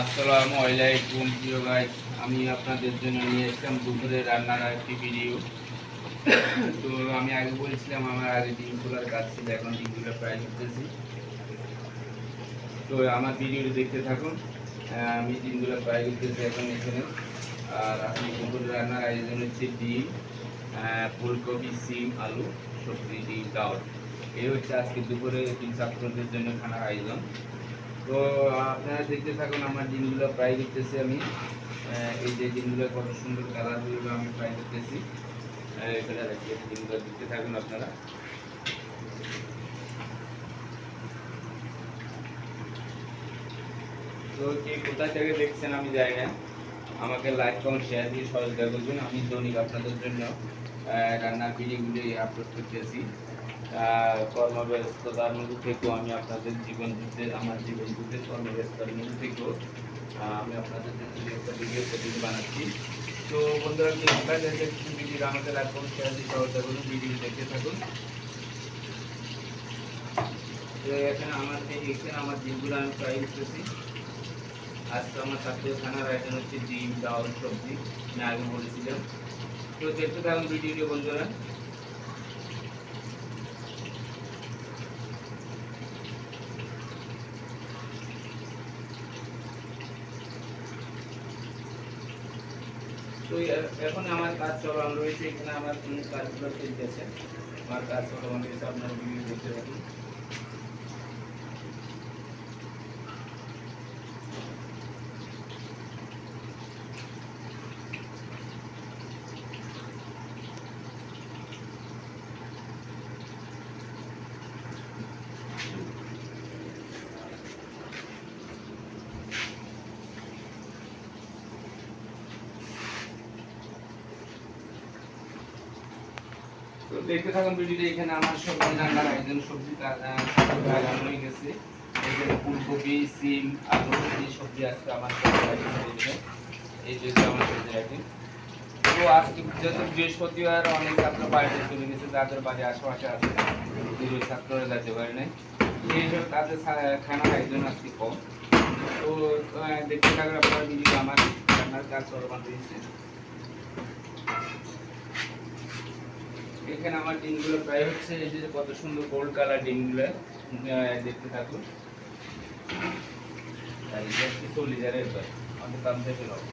আসসালামু আলাইকুম প্রিয় গাইস, আমি আপনাদের জন্য নিয়ে এসেছিলাম দুপুরে রান্নার একটি ভিডিও। তো আমি আগে বলেছিলাম আমার আগে ডিম খোলার কাজ ছিল, এখন ডিমগুলো ফ্রাই করতেছি। তো আমার ভিডিওটি দেখতে থাকুন। আমি ডিমগুলো ফ্রাই করতেছি এখন এখানে। আর আপনি দুপুরে রান্নার আয়োজন হচ্ছে ডিম, ফুলকপি, সিম, আলু, সবজি, ডিম, ডাউল। এই হচ্ছে আজকে দুপুরে 3 ছাত্রদের জন্য খানার আয়োজন। তো আপনারা দেখতে থাকুন, আমার ডিমগুলো ফ্রাই করতেছি আমি। এই যে ডিমগুলো কত সুন্দর কালার হইলো আমি ফ্রাই করতেছি। এখানে রেখে ডিমগুলো দেখতে থাকুন আপনারা। তো কে কোথা থেকে দেখছেন আমি জানি না, আমাকে লাইক কমেন্ট শেয়ার দিয়ে সহযোগিতা করবেন। আমি দৈনিক আপনাদের জন্য রান্নার ভিডিওগুলি আপলোড করতেছি। কর্মব্যস্ততার মধ্যে থেকেও আমি আপনাদের আমার জীবন যুদ্ধে কর্মব্যস্ততার মধ্যে থেকেও আমি আপনাদের জন্য একটা ভিডিও প্রতিদিন বানাচ্ছি। তো বন্ধুরা, কি কোথায় দেখছেন ভিডিও, আমাকে লাইক কমেন্ট শেয়ার দিয়ে সহযোগিতা করুন, ভিডিও দেখতে থাকুন। তো এখানে আমার ডিমগুলো আমি ফ্রাই করতেছি। আজকে আমার ছাত্র খানার আয়োজন হচ্ছে ডিম, ডাউল, সবজি, আমি আগে বলেছিলাম। তো দেখতে থাকুন ভিডিওটি বন্ধুরা। তো এখন আমার কাজ চলমান রয়েছে, এখানে আমার কাজগুলো চলতেছে। আমার কাজ চলমান রয়েছে, আপনারা ভিডিও দেখতে থাকুন। তো দেখতে থাকুন ভিডিওটি। এখানে আমার সবজি রান্নার আয়োজন, সবজি রান্না হয়ে গেছে। এখানে ফুলকপি, সিম, আলু, এই সবজি আজকে আমার এই যে আমার সবজি আইটেম। তো আজকে যেহেতু বৃহস্পতিবার, অনেক ছাত্র বাড়িতে চলে গেছে, যাদের বাড়ি আশেপাশে আছে, দূরের ছাত্ররা যেতে পারে নাই, সেই সব তাদের খানার আয়োজন আজকে কম। তো দেখতে থাকুন আপনারা ভিডিও। আমার রান্নার কাজ চলমান রয়েছে। এখানে আমার ডিমগুলো প্রায় হচ্ছে, এই যে কত সুন্দর গোল্ড কালার ডিমগুলো, দেখতে থাকুন। চল্লিশ হাজার আমাদের দাম থেকে